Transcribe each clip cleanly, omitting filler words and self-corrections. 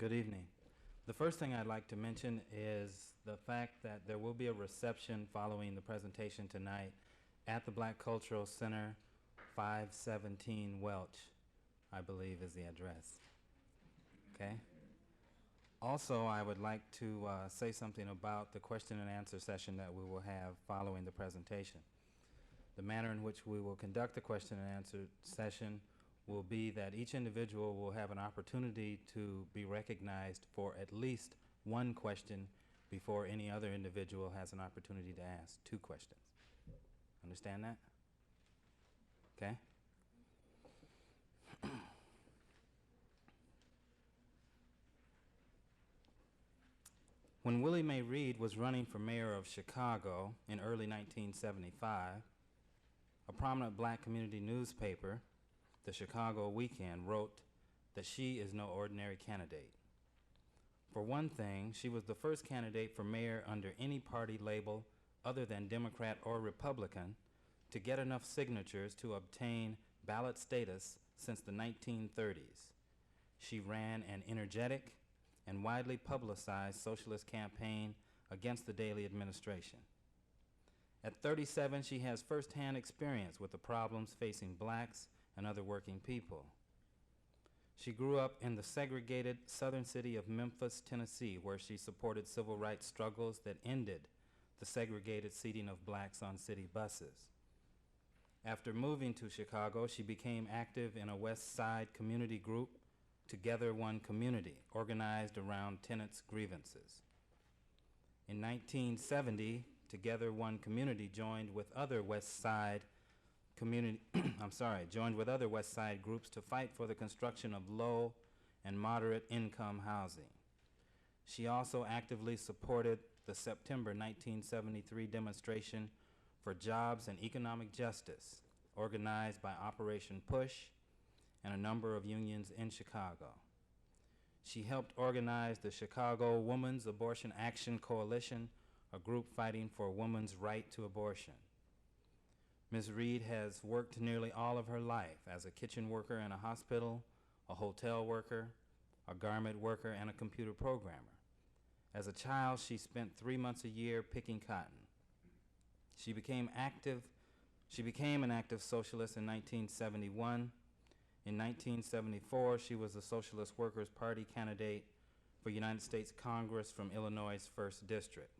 Good evening. The first thing I'd like to mention is the fact that there will be a reception following the presentation tonight at the Black Cultural Center, 517 Welch, I believe is the address. Okay? Also, I would like to say something about the question and answer session that we will have following the presentation. The manner in which we will conduct the question and answer session will be that each individual will have an opportunity to be recognized for at least one question before any other individual has an opportunity to ask 2 questions. Understand that? Okay? When Willie Mae Reed was running for mayor of Chicago in early 1975, a prominent black community newspaper, the Chicago Weekend, wrote that she is no ordinary candidate. For one thing, she was the first candidate for mayor under any party label other than Democrat or Republican to get enough signatures to obtain ballot status since the 1930s. She ran an energetic and widely publicized socialist campaign against the Daley administration. At 37, she has firsthand experience with the problems facing blacks and other working people. She grew up in the segregated southern city of Memphis, Tennessee, where she supported civil rights struggles that ended the segregated seating of blacks on city buses. After moving to Chicago, she became active in a West Side community group, Together One Community, organized around tenants' grievances. In 1970, Together One Community joined with other West Side groups to fight for the construction of low and moderate income housing. She also actively supported the September 1973 demonstration for jobs and economic justice, organized by Operation Push and a number of unions in Chicago. She helped organize the Chicago Women's Abortion Action Coalition, a group fighting for women's right to abortion. Ms. Reed has worked nearly all of her life as a kitchen worker in a hospital, a hotel worker, a garment worker, and a computer programmer. As a child, she spent 3 months a year picking cotton. She became an active socialist in 1971. In 1974, she was the Socialist Workers' Party candidate for United States Congress from Illinois' 1st District.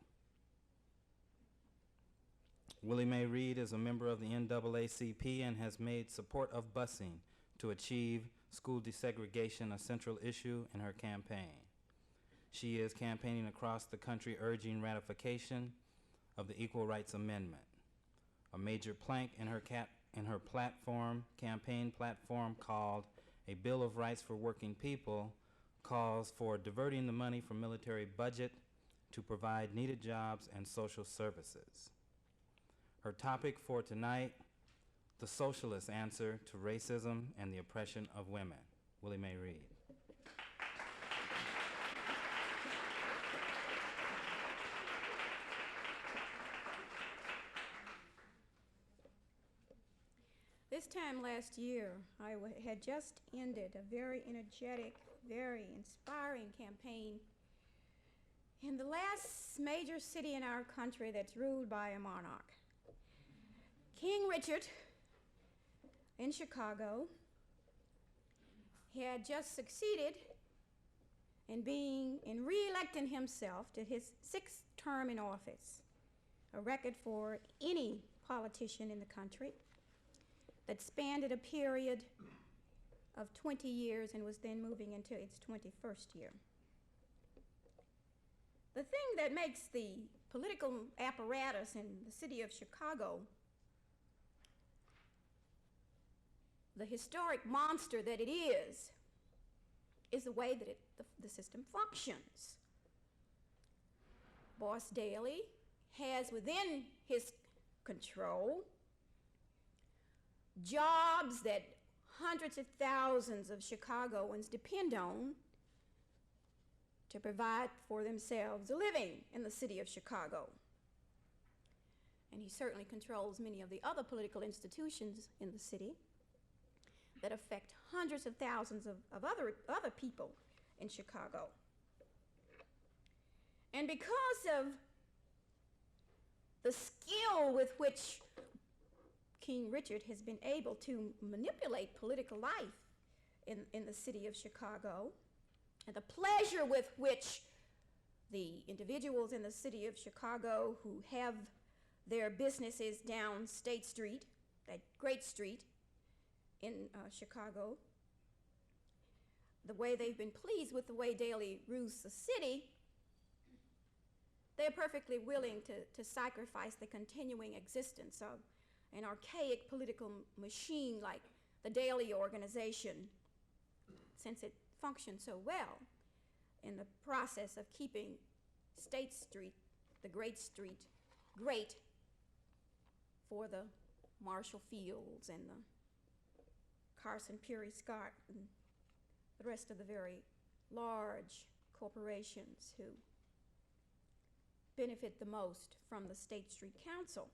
Willie Mae Reed is a member of the NAACP and has made support of busing to achieve school desegregation a central issue in her campaign. She is campaigning across the country urging ratification of the Equal Rights Amendment. A major plank in her campaign platform called A Bill of Rights for Working People calls for diverting the money from military budget to provide needed jobs and social services. Her topic for tonight, the socialist answer to racism and the oppression of women. Willie Mae Reed. This time last year, I had just ended a very energetic, very inspiring campaign in the last major city in our country that's ruled by a monarch. King Richard in Chicago. He had just succeeded in re-electing himself to his 6th term in office, a record for any politician in the country that spanned a period of 20 years and was then moving into its 21st year. The thing that makes the political apparatus in the city of Chicago the historic monster that it is the way that the system functions. Boss Daley has within his control jobs that hundreds of thousands of Chicagoans depend on to provide for themselves a living in the city of Chicago. And he certainly controls many of the other political institutions in the city that affect hundreds of thousands of other people in Chicago. And because of the skill with which King Richard has been able to manipulate political life in the city of Chicago, and the pleasure with which the individuals in the city of Chicago who have their businesses down State Street, that great street in Chicago, the way they've been pleased with the way Daley rules the city, they're perfectly willing to sacrifice the continuing existence of an archaic political machine like the Daley organization, since it functioned so well in the process of keeping State Street, the great street, great for the Marshall Fields and the Carson Peary Scott and the rest of the very large corporations who benefit the most from the State Street Council.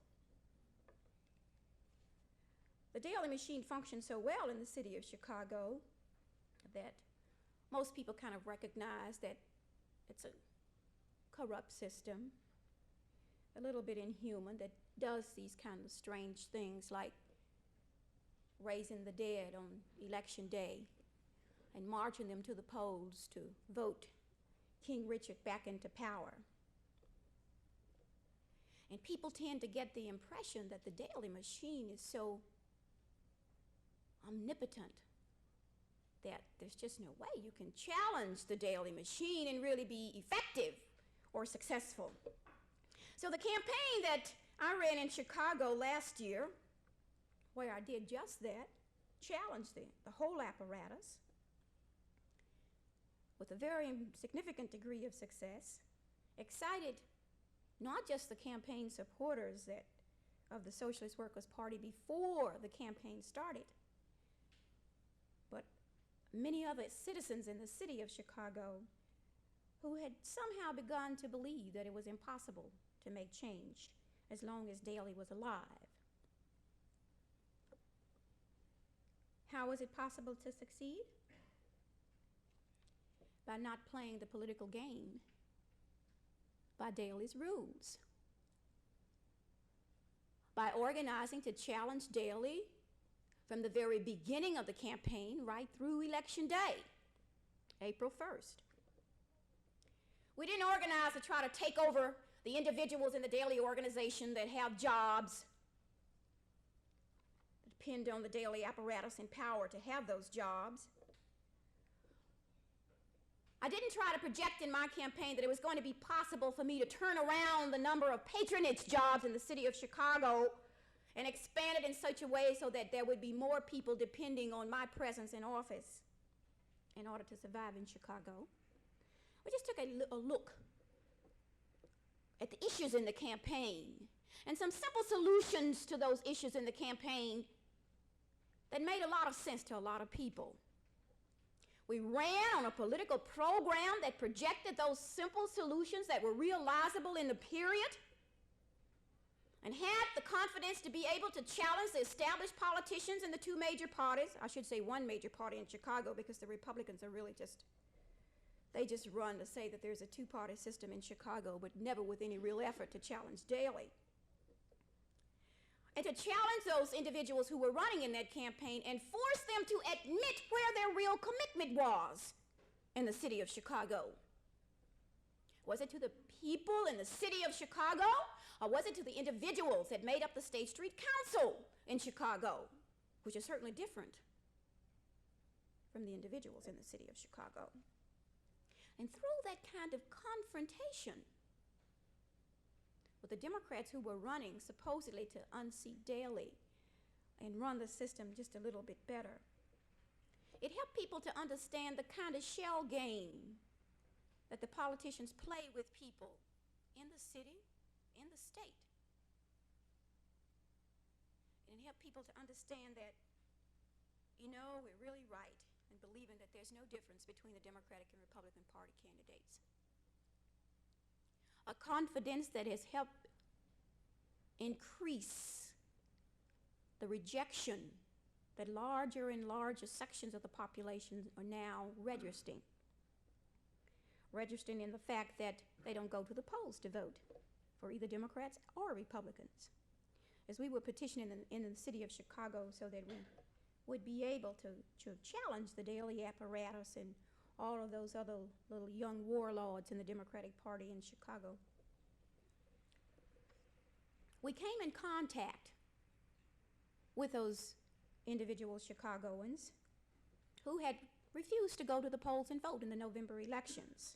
The Daley machine functioned so well in the city of Chicago that most people kind of recognize that it's a corrupt system, a little bit inhuman, that does these kind of strange things like raising the dead on election day and marching them to the polls to vote King Richard back into power. And people tend to get the impression that the Daley machine is so omnipotent that there's just no way you can challenge the Daley machine and really be effective or successful. So the campaign that I ran in Chicago last year, where I did just that, challenged the whole apparatus with a very significant degree of success, excited not just the campaign supporters of the Socialist Workers' Party before the campaign started, but many other citizens in the city of Chicago who had somehow begun to believe that it was impossible to make change as long as Daley was alive. How was it possible to succeed? By not playing the political game by Daley's rules, by organizing to challenge Daley from the very beginning of the campaign right through Election Day, April 1st. We didn't organize to try to take over the individuals in the Daley organization that have jobs, depend on the Daley apparatus and power to have those jobs. I didn't try to project in my campaign that it was going to be possible for me to turn around the number of patronage jobs in the city of Chicago and expand it in such a way so that there would be more people depending on my presence in office in order to survive in Chicago. We just took a look at the issues in the campaign and some simple solutions to those issues in the campaign that made a lot of sense to a lot of people. We ran on a political program that projected those simple solutions that were realizable in the period and had the confidence to be able to challenge the established politicians in the two major parties. I should say one major party in Chicago, because the Republicans are really they just run to say that there's a two-party system in Chicago, but never with any real effort to challenge Daley. And to challenge those individuals who were running in that campaign and force them to admit where their real commitment was in the city of Chicago. Was it to the people in the city of Chicago, or was it to the individuals that made up the State Street Council in Chicago, which is certainly different from the individuals in the city of Chicago? And through that kind of confrontation with the Democrats who were running supposedly to unseat Daley and run the system just a little bit better, it helped people to understand the kind of shell game that the politicians play with people in the city, in the state. And it helped people to understand that, we're really right in believing that there's no difference between the Democratic and Republican Party candidates. A confidence that has helped increase the rejection that larger and larger sections of the population are now registering registering in the fact that they don't go to the polls to vote for either Democrats or Republicans. As we were petitioning in the city of Chicago so that we would be able to challenge the Daley apparatus and all of those other little young warlords in the Democratic Party in Chicago. We came in contact with those individual Chicagoans who had refused to go to the polls and vote in the November elections.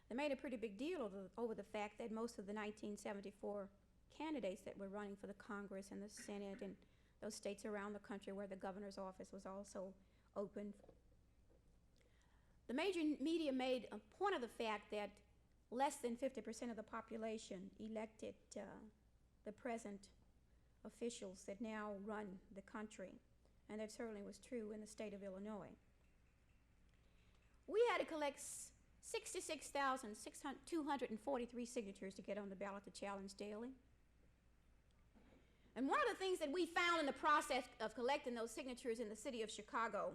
They made a pretty big deal over the fact that most of the 1974 candidates that were running for the Congress and the Senate and those states around the country where the governor's office was also open. The major media made a point of the fact that less than 50% of the population elected the present officials that now run the country, and that certainly was true in the state of Illinois. We had to collect 66,243 signatures to get on the ballot to challenge Daley. And one of the things that we found in the process of collecting those signatures in the city of Chicago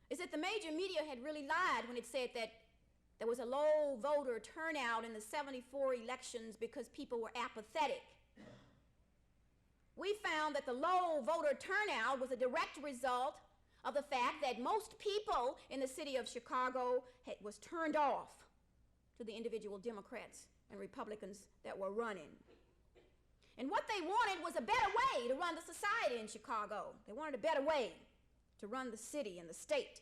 is that the major media had really lied when it said that there was a low voter turnout in the 74 elections because people were apathetic. We found that the low voter turnout was a direct result of the fact that most people in the city of Chicago was turned off to the individual Democrats and Republicans that were running. And what they wanted was a better way to run the society in Chicago. They wanted a better way to run the city and the state.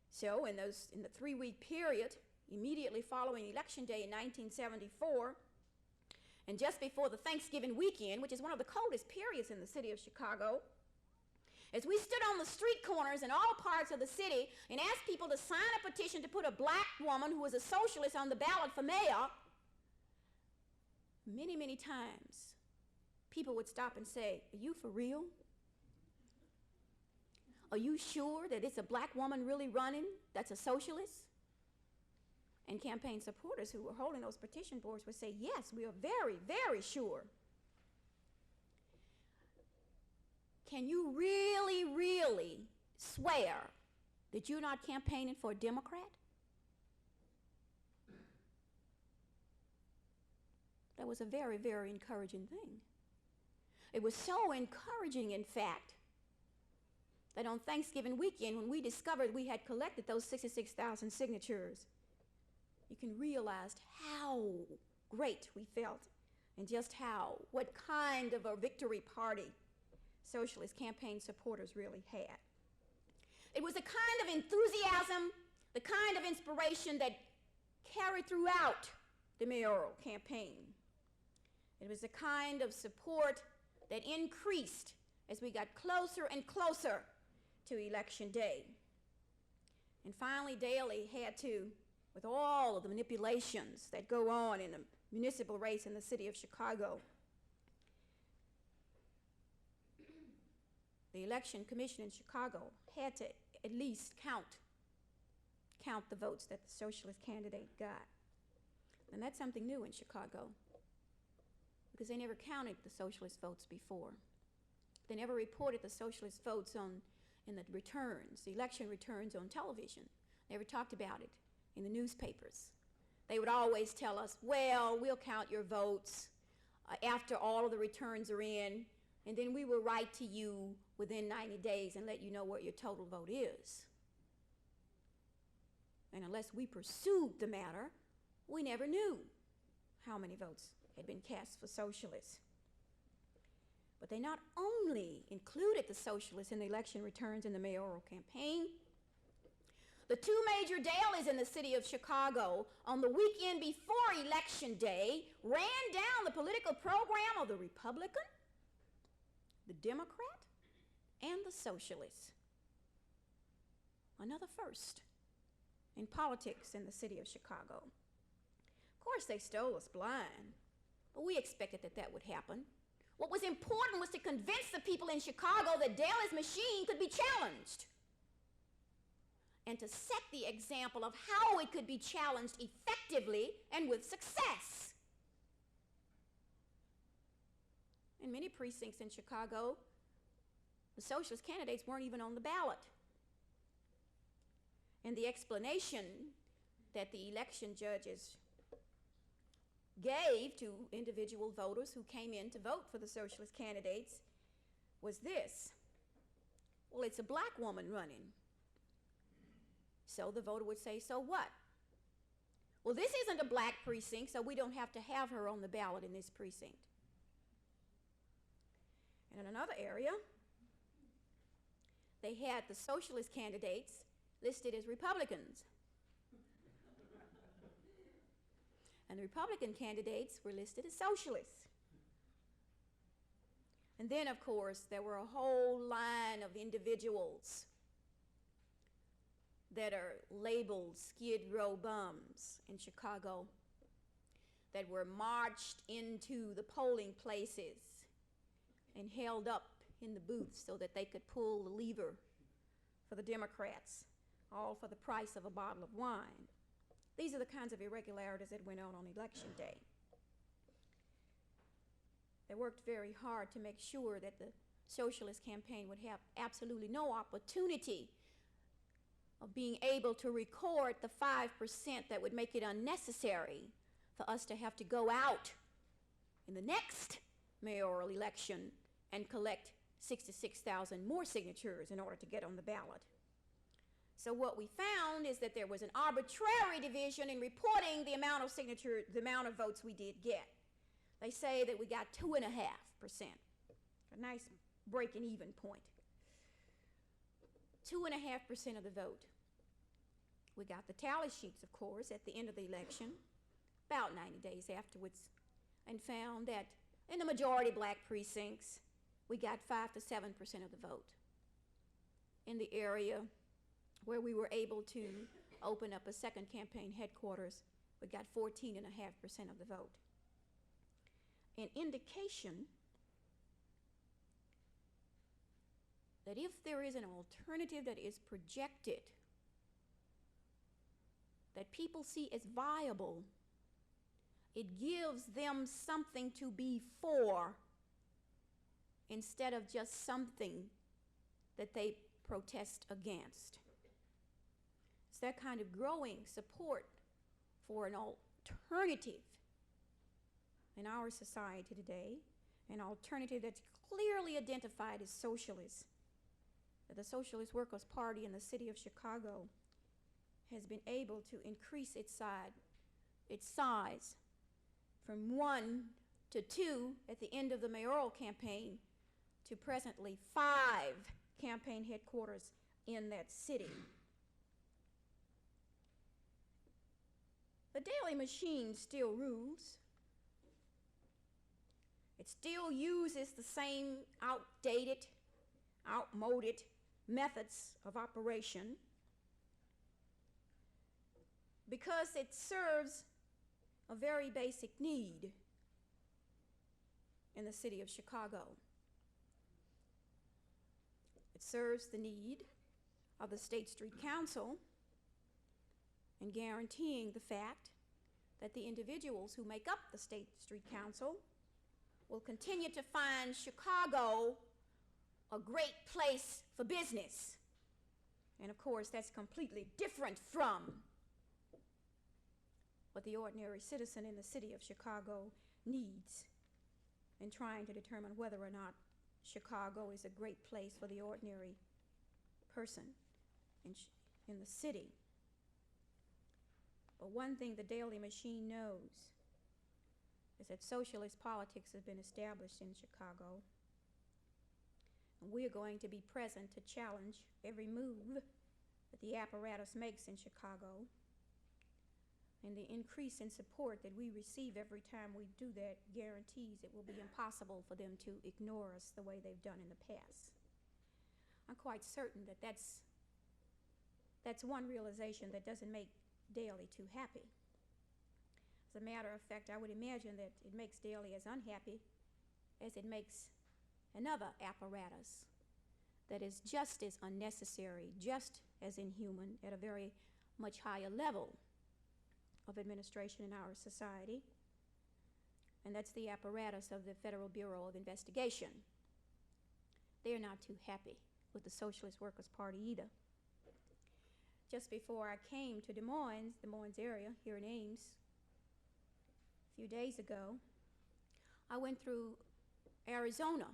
So in the 3-week period immediately following Election Day in 1974, and just before the Thanksgiving weekend, which is one of the coldest periods in the city of Chicago, as we stood on the street corners in all parts of the city and asked people to sign a petition to put a black woman who was a socialist on the ballot for mayor, many, many times people would stop and say, "Are you for real? Are you sure that it's a black woman really running that's a socialist?" And campaign supporters who were holding those petition boards would say, "Yes, we are very, very sure." Can you really, really swear that you're not campaigning for a Democrat? That was a very, very encouraging thing. It was so encouraging, in fact, that on Thanksgiving weekend, when we discovered we had collected those 66,000 signatures, you can realize how great we felt and just what kind of a victory party socialist campaign supporters really had. It was a kind of enthusiasm, the kind of inspiration that carried throughout the mayoral campaign. It was a kind of support that increased as we got closer and closer to Election Day. And finally, Daley had to, with all of the manipulations that go on in the municipal race in the city of Chicago, the Election Commission in Chicago had to at least count the votes that the socialist candidate got. And that's something new in Chicago, because they never counted the socialist votes before. They never reported the socialist votes in the returns, the election returns on television. They never talked about it in the newspapers. They would always tell us, "Well, we'll count your votes after all of the returns are in, and then we will write to you within 90 days and let you know what your total vote is." And unless we pursued the matter, we never knew how many votes had been cast for socialists. But they not only included the socialists in the election returns in the mayoral campaign, the two major dailies in the city of Chicago on the weekend before Election Day ran down the political program of the Republican, the Democrat, and the Socialist. Another first in politics in the city of Chicago. Of course, they stole us blind, but we expected that would happen. What was important was to convince the people in Chicago that Daley's machine could be challenged, and to set the example of how it could be challenged effectively and with success. In many precincts in Chicago, the socialist candidates weren't even on the ballot. And the explanation that the election judges gave to individual voters who came in to vote for the socialist candidates was this: well, it's a black woman running. So the voter would say, so what? Well, this isn't a black precinct, so we don't have to have her on the ballot in this precinct. And in another area, they had the socialist candidates listed as Republicans. And the Republican candidates were listed as socialists. And then, of course, there were a whole line of individuals that are labeled Skid Row bums in Chicago that were marched into the polling places and held up in the booths so that they could pull the lever for the Democrats, all for the price of a bottle of wine. These are the kinds of irregularities that went on election day. They worked very hard to make sure that the socialist campaign would have absolutely no opportunity of being able to record the 5% that would make it unnecessary for us to have to go out in the next mayoral election and collect 66,000 more signatures in order to get on the ballot. So what we found is that there was an arbitrary division in reporting the amount of signatures, the amount of votes we did get. They say that we got 2.5%, a nice breaking even point. 2.5% of the vote. We got the tally sheets, of course, at the end of the election, about 90 days afterwards, and found that in the majority black precincts, we got 5 to 7% of the vote. In the area where we were able to open up a second campaign headquarters, we got 14.5% of the vote. An indication that if there is an alternative that is projected, that people see as viable, it gives them something to be for instead of just something that they protest against. It's that kind of growing support for an alternative in our society today, an alternative that's clearly identified as socialist, that the Socialist Workers' Party in the city of Chicago has been able to increase its size from 1 to 2 at the end of the mayoral campaign to presently 5 campaign headquarters in that city. The Daley machine still rules. It still uses the same outdated, outmoded methods of operation because it serves a very basic need in the city of Chicago. It serves the need of the State Street Council in guaranteeing the fact that the individuals who make up the State Street Council will continue to find Chicago a great place for business. And of course, that's completely different from what the ordinary citizen in the city of Chicago needs in trying to determine whether or not Chicago is a great place for the ordinary person in the city. But one thing the Daley machine knows is that socialist politics has been established in Chicago. And we are going to be present to challenge every move that the apparatus makes in Chicago. And the increase in support that we receive every time we do that guarantees it will be impossible for them to ignore us the way they've done in the past. I'm quite certain that that's one realization that doesn't make Daley too happy. As a matter of fact, I would imagine that it makes Daley as unhappy as it makes another apparatus that is just as unnecessary, just as inhuman, at a very much higher level of administration in our society, and that's the apparatus of the Federal Bureau of Investigation. They're not too happy with the Socialist Workers' Party either. just before I came to Des Moines area, here in Ames, a few days ago, I went through Arizona.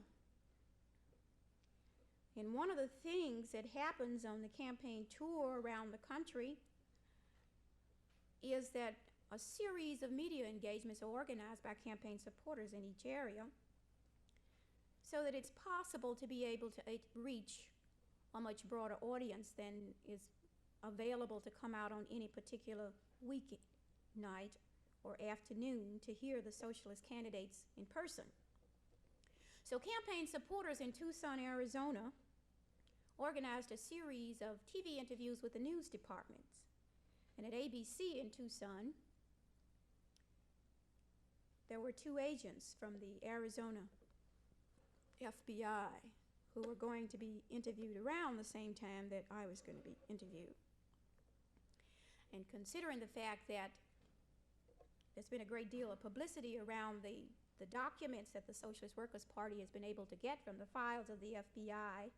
And one of the things that happens on the campaign tour around the country is that a series of media engagements are organized by campaign supporters in each area so that it's possible to be able to reach a much broader audience than is available to come out on any particular weekend night or afternoon to hear the socialist candidates in person. So campaign supporters in Tucson, Arizona organized a series of TV interviews with the news departments. And at ABC in Tucson, there were 2 agents from the Arizona FBI who were going to be interviewed around the same time that I was going to be interviewed. And considering the fact that there's been a great deal of publicity around the documents that the Socialist Workers' Party has been able to get from the files of the FBI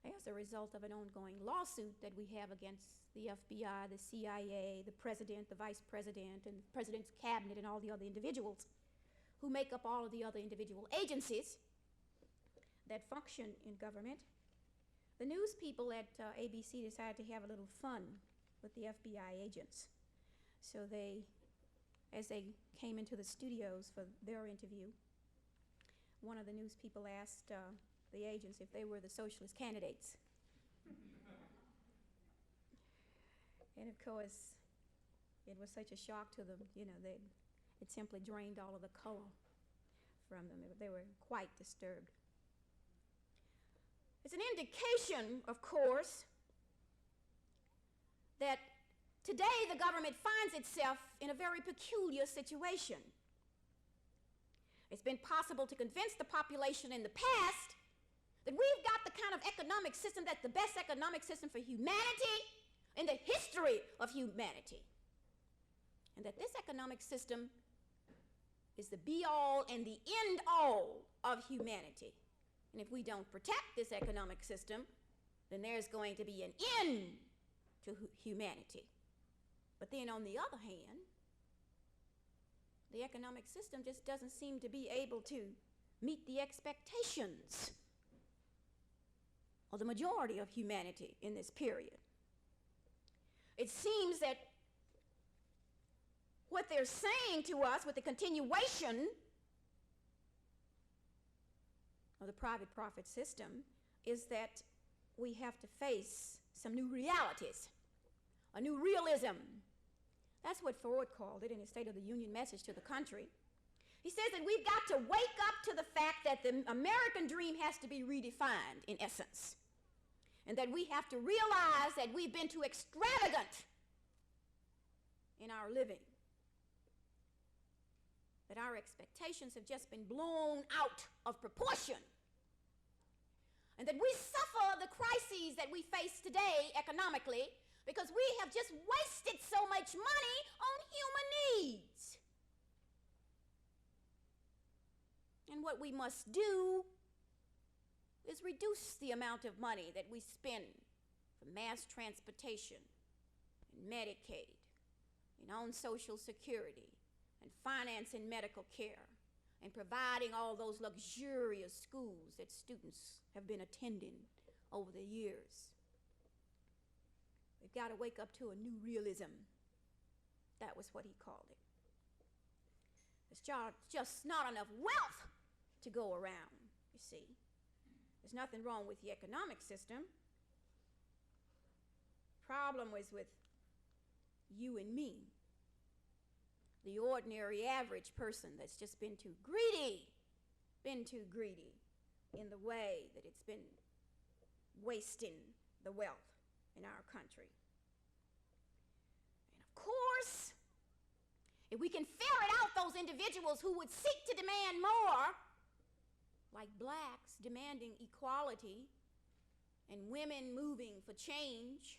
as a result of an ongoing lawsuit that we have against the FBI, the CIA, the president, the vice president, and the president's cabinet, and all the other individuals who make up all of the other individual agencies that function in government, the news people at ABC decided to have a little fun with the FBI agents. So they, as they came into the studios for their interview, one of the news people asked the agents if they were the socialist candidates. And of course, it was such a shock to them, it simply drained all of the color from them. They were quite disturbed. It's an indication, of course, that today the government finds itself in a very peculiar situation. It's been possible to convince the population in the past that we've got the kind of economic system that's the best economic system for humanity in the history of humanity. And that this economic system is the be-all and the end-all of humanity. And if we don't protect this economic system, then there's going to be an end to humanity. But then on the other hand, the economic system just doesn't seem to be able to meet the expectations of the majority of humanity in this period. It seems that what they're saying to us with the continuation of the private profit system is that we have to face some new realities, a new realism. That's what Ford called it in his State of the Union message to the country. He says that we've got to wake up to the fact that the American dream has to be redefined, in essence, and that we have to realize that we've been too extravagant in our living, that our expectations have just been blown out of proportion, and that we suffer the crises that we face today economically because we have just wasted so much money on human needs. And what we must do is reduce the amount of money that we spend for mass transportation and Medicaid and on Social Security and financing medical care and providing all those luxurious schools that students have been attending over the years. We've got to wake up to a new realism. That was what he called it. There's just not enough wealth to go around, you see. There's nothing wrong with the economic system. Problem was with you and me, the ordinary average person that's just been too greedy in the way that it's been wasting the wealth in our country. And of course, if we can ferret out those individuals who would seek to demand more, like blacks demanding equality, and women moving for change,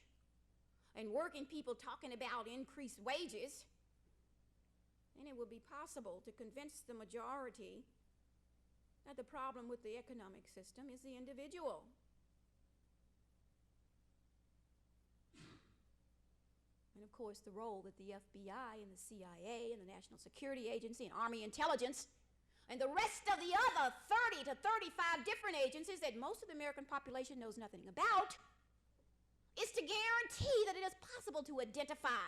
and working people talking about increased wages, then it will be possible to convince the majority that the problem with the economic system is the individual. And of course, the role that the FBI and the CIA and the National Security Agency and Army Intelligence and the rest of the other 30 to 35 different agencies that most of the American population knows nothing about is to guarantee that it is possible to identify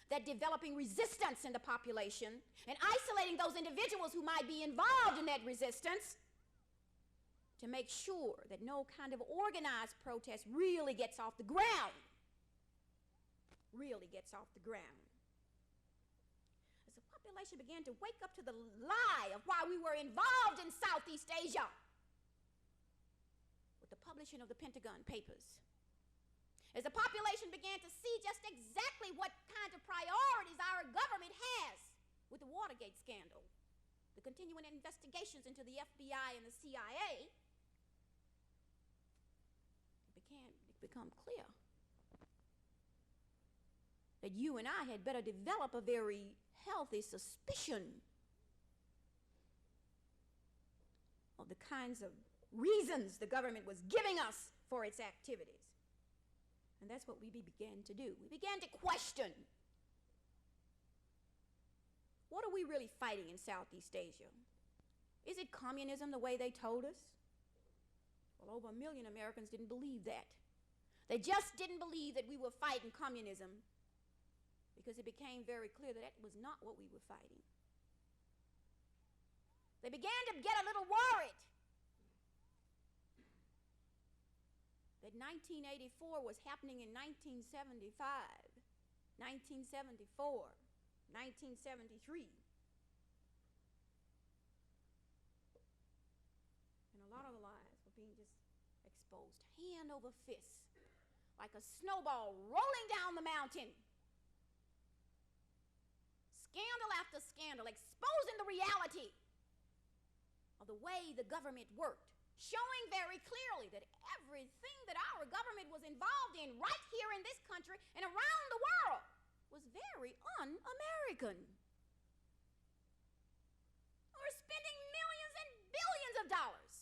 that developing resistance in the population and isolating those individuals who might be involved in that resistance to make sure that no kind of organized protest really gets off the ground. Really gets off the ground. As the population began to wake up to the lie of why we were involved in Southeast Asia with the publishing of the Pentagon Papers, as the population began to see just exactly what kind of priorities our government has with the Watergate scandal, the continuing investigations into the FBI and the CIA, it became clear that you and I had better develop a very healthy suspicion of the kinds of reasons the government was giving us for its activities. And that's what we began to do. We began to question, what are we really fighting in Southeast Asia? Is it communism the way they told us? Well, over 1 million Americans didn't believe that. They just didn't believe that we were fighting communism, because it became very clear that that was not what we were fighting. They began to get a little worried that 1984 was happening in 1975, 1974, 1973. And a lot of the lies were being just exposed hand over fist, like a snowball rolling down the mountain. Scandal after scandal, exposing the reality of the way the government worked, showing very clearly that everything that our government was involved in right here in this country and around the world was very un-American. We're spending millions and billions of dollars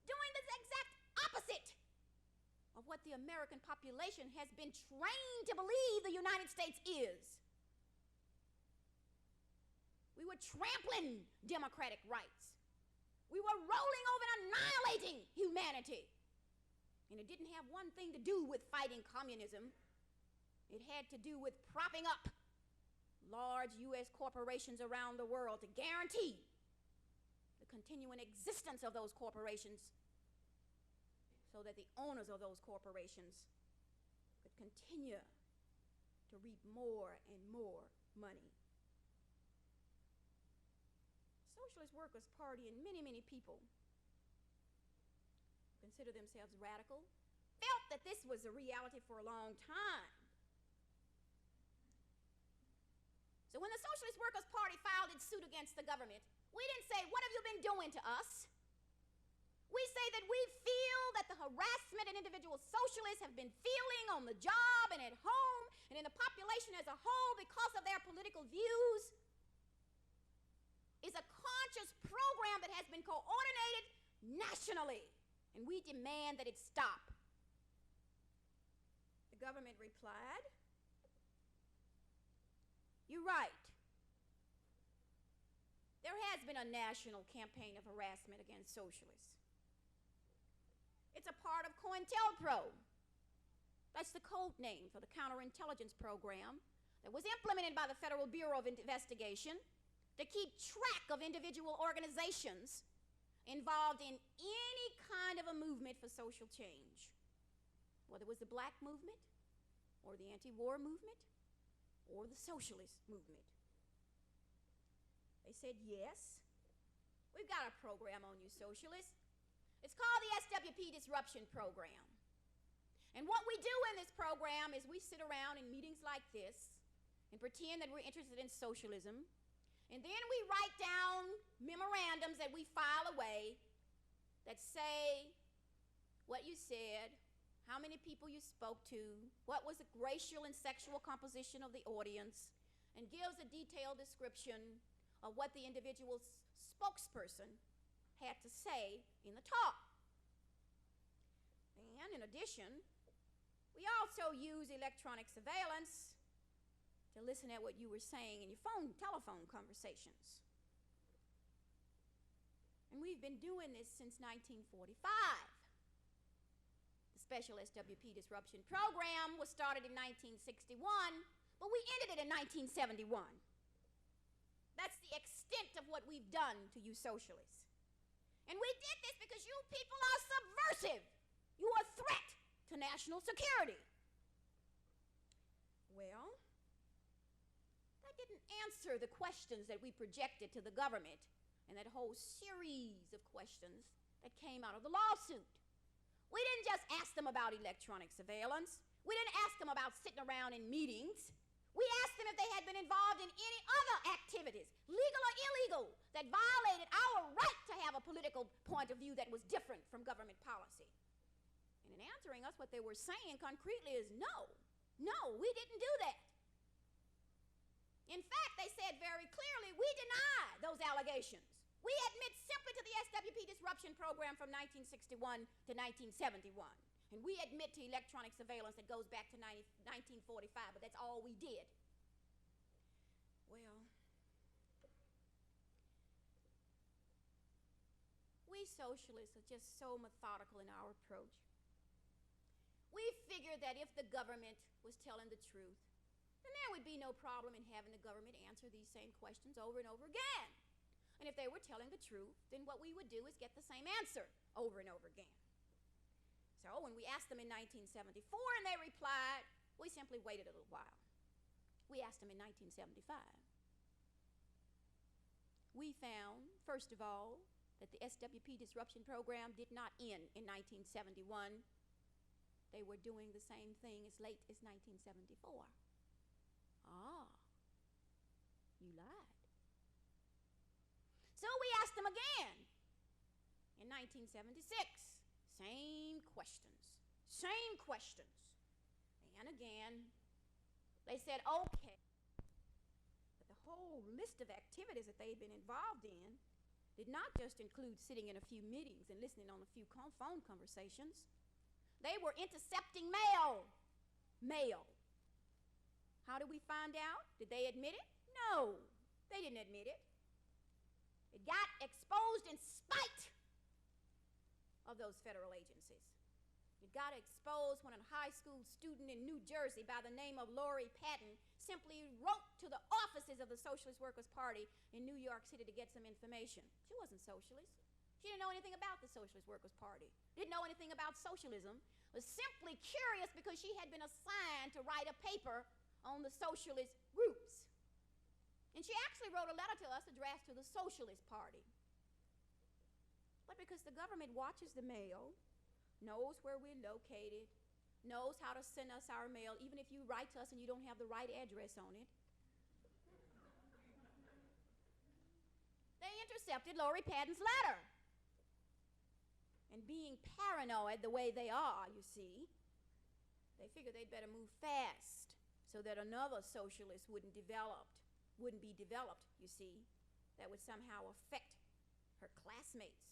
doing the exact opposite of what the American population has been trained to believe the United States is. We were trampling democratic rights. We were rolling over and annihilating humanity. And it didn't have one thing to do with fighting communism. It had to do with propping up large U.S. corporations around the world to guarantee the continuing existence of those corporations so that the owners of those corporations could continue to reap more and more money. Socialist Workers' Party and many, many people who consider themselves radical felt that this was a reality for a long time. So when the Socialist Workers' Party filed its suit against the government, we didn't say, what have you been doing to us? We say that we feel that the harassment that individual socialists have been feeling on the job and at home and in the population as a whole because of their political views is a conscious program that has been coordinated nationally, and we demand that it stop. The government replied, "You're right. There has been a national campaign of harassment against socialists. It's a part of COINTELPRO. That's the code name for the counterintelligence program that was implemented by the Federal Bureau of Investigation to keep track of individual organizations involved in any kind of a movement for social change, whether it was the black movement or the anti-war movement or the socialist movement." They said, "Yes, we've got a program on you socialists. It's called the SWP Disruption Program. And what we do in this program is we sit around in meetings like this and pretend that we're interested in socialism. And then we write down memorandums that we file away that say what you said, how many people you spoke to, what was the racial and sexual composition of the audience, and gives a detailed description of what the individual spokesperson had to say in the talk. And in addition, We also use electronic surveillance to listen at what you were saying in your telephone conversations. And we've been doing this since 1945. The Special SWP Disruption Program was started in 1961, but we ended it in 1971. That's the extent of what we've done to you socialists. And we did this because you people are subversive. You are a threat to national security. Well, that didn't answer the questions that we projected to the government and that whole series of questions that came out of the lawsuit. We didn't just ask them about electronic surveillance. We didn't ask them about sitting around in meetings. We asked them if they had been involved in any other activities, legal or illegal, that violated our right to have a political point of view that was different from government policy. And in answering us, what they were saying concretely is no, we didn't do that. In fact, they said very clearly, we deny those allegations. We admit simply to the SWP disruption program from 1961 to 1971. And we admit to electronic surveillance that goes back to 1945, but that's all we did. Well, we socialists are just so methodical in our approach. We figured that if the government was telling the truth, then there would be no problem in having the government answer these same questions over and over again. And if they were telling the truth, then what we would do is get the same answer over and over again. So when we asked them in 1974 and they replied, we simply waited a little while. We asked them in 1975. We found, first of all, that the SWP disruption program did not end in 1971. They were doing the same thing as late as 1974. Ah, you lied. So we asked them again in 1976. Same questions. And again, they said, okay. But the whole list of activities that they had been involved in did not just include sitting in a few meetings and listening on a few phone conversations. They were intercepting mail. How did we find out? Did they admit it? No, they didn't admit it. It got exposed in spite of those federal agencies. It got exposed when a high school student in New Jersey by the name of Lori Patton simply wrote to the offices of the Socialist Workers' Party in New York City to get some information. She wasn't socialist. She didn't know anything about the Socialist Workers' Party, didn't know anything about socialism, was simply curious because she had been assigned to write a paper on the socialist groups. And she actually wrote a letter to us addressed to the Socialist Party. But because the government watches the mail, knows where we're located, knows how to send us our mail, even if you write to us and you don't have the right address on it, they intercepted Lori Patton's letter. And being paranoid the way they are, you see, they figured they'd better move fast so that another socialist wouldn't be developed, you see, that would somehow affect her classmates.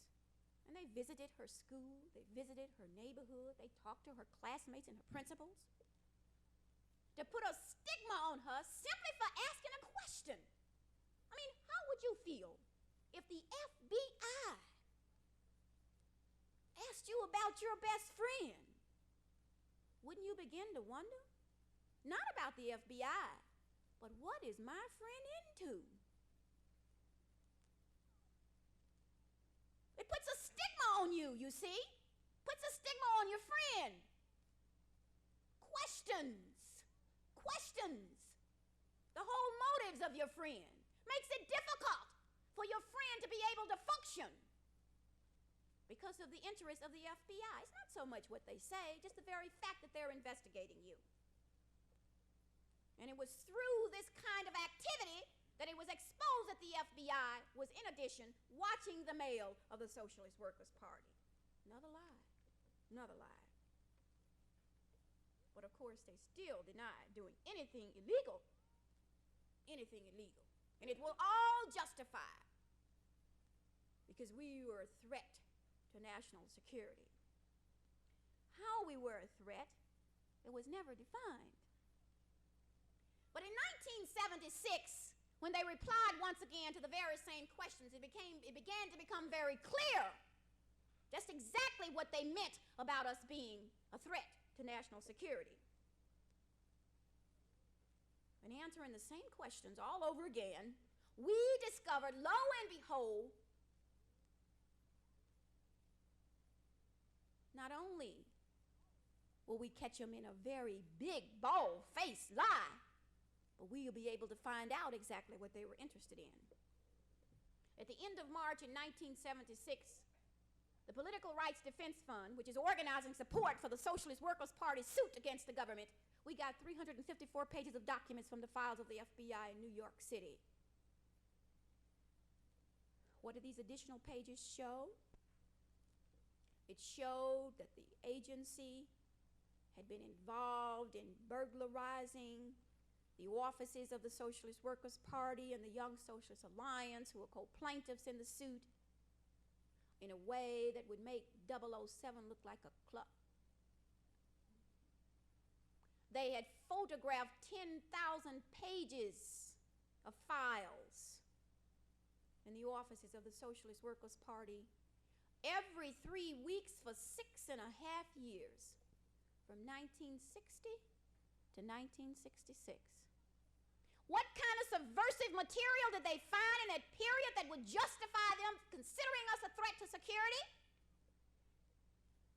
And they visited her school, they visited her neighborhood, they talked to her classmates and her principals to put a stigma on her simply for asking a question. I mean, how would you feel if the FBI asked you about your best friend? Wouldn't you begin to wonder? Not about the FBI, but what is my friend into? It puts a stigma on you, you see? Puts a stigma on your friend. Questions. The whole motives of your friend. Makes it difficult for your friend to be able to function because of the interest of the FBI. It's not so much what they say, just the very fact that they're investigating you. And it was through this kind of activity that it was exposed that the FBI was, in addition, watching the mail of the Socialist Workers' Party. Another lie. But of course, they still denied doing anything illegal. And it will all justify because we were a threat to national security. How we were a threat It was never defined. But in 1976, when they replied once again to the very same questions, it began to become very clear just exactly what they meant about us being a threat to national security. And answering the same questions all over again, we discovered, lo and behold, not only will we catch them in a very big, bald-faced lie, but we'll be able to find out exactly what they were interested in. At the end of March in 1976, the Political Rights Defense Fund, which is organizing support for the Socialist Workers' Party's suit against the government, we got 354 pages of documents from the files of the FBI in New York City. What did these additional pages show? It showed that the agency had been involved in burglarizing the offices of the Socialist Workers' Party and the Young Socialist Alliance, who were co-plaintiffs in the suit, in a way that would make 007 look like a club. They had photographed 10,000 pages of files in the offices of the Socialist Workers' Party every 3 weeks for 6.5 years, from 1960 to 1966. What kind of subversive material did they find in that period that would justify them considering us a threat to security?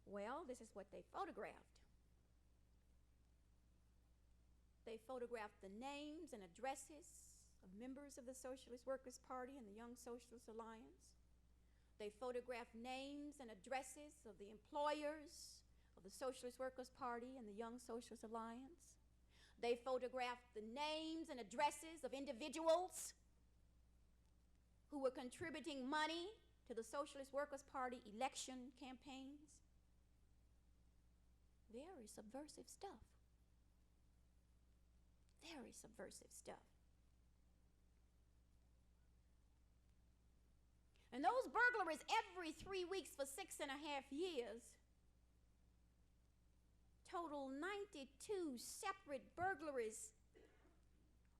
Well, this is what they photographed. They photographed the names and addresses of members of the Socialist Workers' Party and the Young Socialist Alliance. They photographed names and addresses of the employers of the Socialist Workers' Party and the Young Socialist Alliance. They photographed the names and addresses of individuals who were contributing money to the Socialist Workers' Party election campaigns. Very subversive stuff. Very subversive stuff. And those burglaries every 3 weeks for 6.5 years total 92 separate burglaries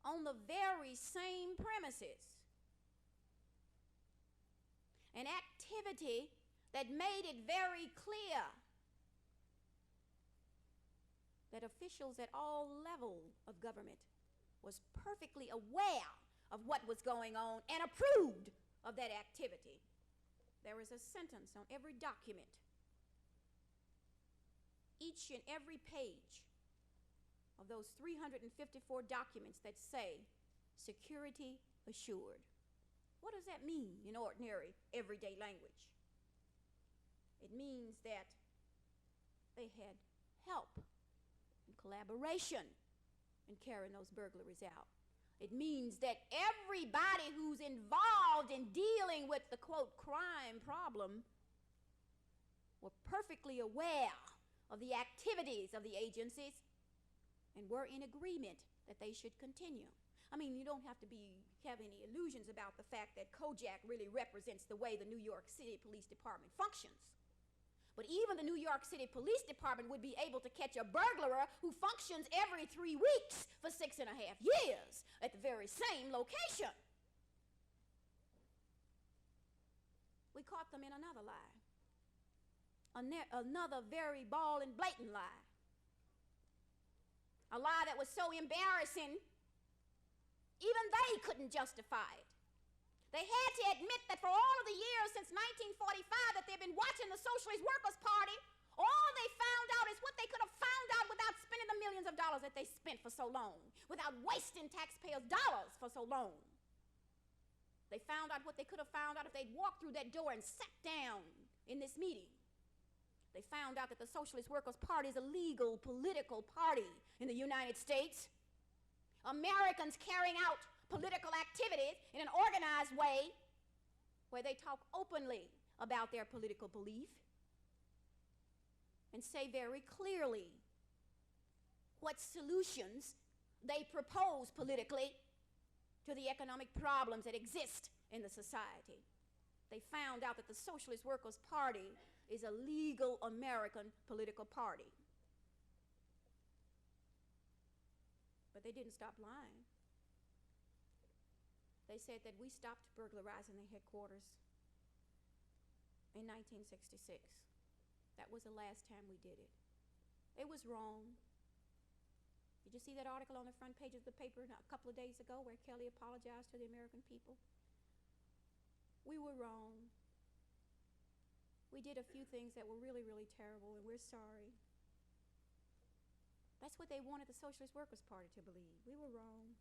on the very same premises. An activity that made it very clear that officials at all levels of government was perfectly aware of what was going on and approved of that activity. There is a sentence on every document, each and every page of those 354 documents that say security assured. What does that mean in ordinary, everyday language? It means that they had help and collaboration in carrying those burglaries out. It means that everybody who's involved in dealing with the, quote, crime problem were perfectly aware of the activities of the agencies and were in agreement that they should continue. I mean, you don't have to have any illusions about the fact that Kojak really represents the way the New York City Police Department functions. But even the New York City Police Department would be able to catch a burglar who functions every 3 weeks for 6.5 years at the very same location. We caught them in another lie. Another very bald and blatant lie. A lie that was so embarrassing, even they couldn't justify it. They had to admit that for all of the years since 1945 that they've been watching the Socialist Workers' Party, all they found out is what they could have found out without spending the millions of dollars that they spent for so long, without wasting taxpayers' dollars for so long. They found out what they could have found out if they'd walked through that door and sat down in this meeting. They found out that the Socialist Workers' Party is a legal political party in the United States. Americans carrying out political activities in an organized way where they talk openly about their political belief and say very clearly what solutions they propose politically to the economic problems that exist in the society. They found out that the Socialist Workers' Party is a legal American political party. But they didn't stop lying. They said that we stopped burglarizing the headquarters in 1966. That was the last time we did it. It was wrong. Did you see that article on the front page of the paper a couple of days ago where Kelly apologized to the American people? We were wrong. We did a few things that were really, really terrible, and we're sorry. That's what they wanted the Socialist Workers' Party to believe. We were wrong.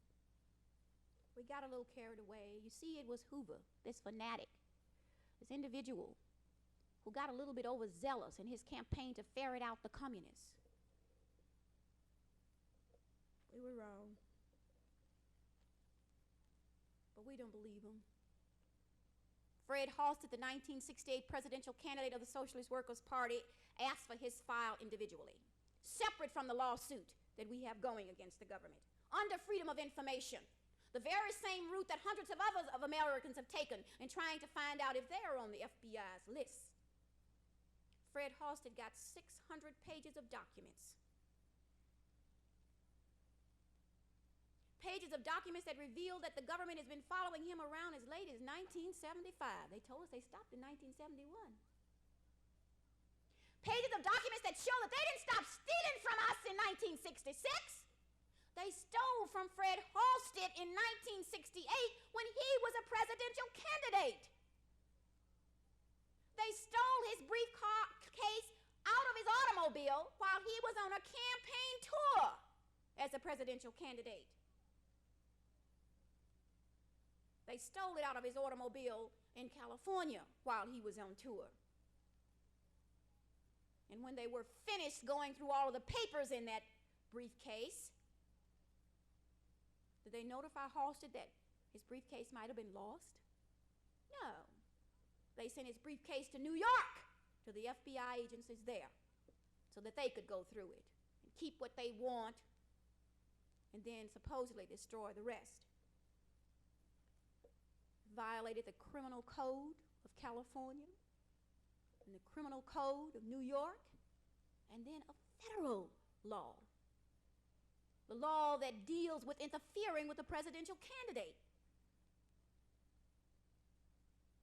We got a little carried away. You see, it was Hoover, this fanatic, this individual who got a little bit overzealous in his campaign to ferret out the communists. We were wrong. But we don't believe him. Fred Halstead, the 1968 presidential candidate of the Socialist Workers' Party, asked for his file individually, separate from the lawsuit that we have going against the government, under freedom of information, the very same route that hundreds of others of Americans have taken in trying to find out if they're on the FBI's list. Fred Halstead got 600 pages of documents. Pages of documents that reveal that the government has been following him around as late as 1975. They told us they stopped in 1971. Pages of documents that show that they didn't stop stealing from us in 1966. They stole from Fred Halstead in 1968 when he was a presidential candidate. They stole his briefcase out of his automobile while he was on a campaign tour as a presidential candidate. They stole it out of his automobile in California while he was on tour. And when they were finished going through all of the papers in that briefcase, did they notify Halstead that his briefcase might have been lost? No. They sent his briefcase to New York, to the FBI agencies there, so that they could go through it and keep what they want and then supposedly destroy the rest. Violated the criminal code of California and the criminal code of New York, and then a federal law. The law that deals with interfering with the presidential candidate.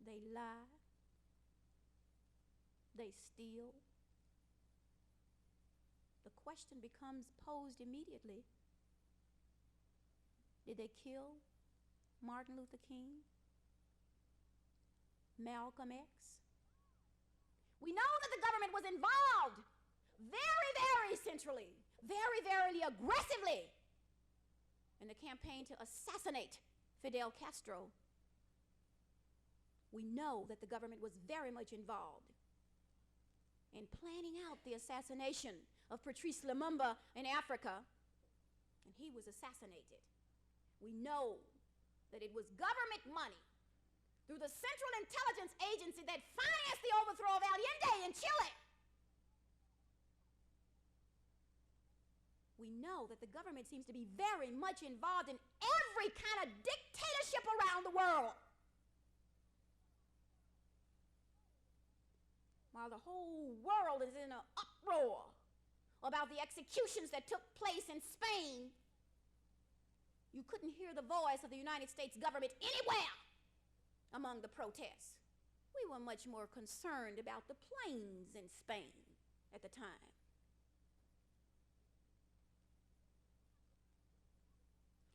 They lie. They steal. The question becomes posed immediately. Did they kill Martin Luther King? Malcolm X? We know that the government was involved very, very centrally, very, very aggressively in the campaign to assassinate Fidel Castro. We know that the government was very much involved in planning out the assassination of Patrice Lumumba in Africa, and he was assassinated. We know that it was government money through the Central Intelligence Agency that financed the overthrow of Allende in Chile. We know that the government seems to be very much involved in every kind of dictatorship around the world. While the whole world is in an uproar about the executions that took place in Spain, you couldn't hear the voice of the United States government anywhere among the protests. We were much more concerned about the planes in Spain at the time.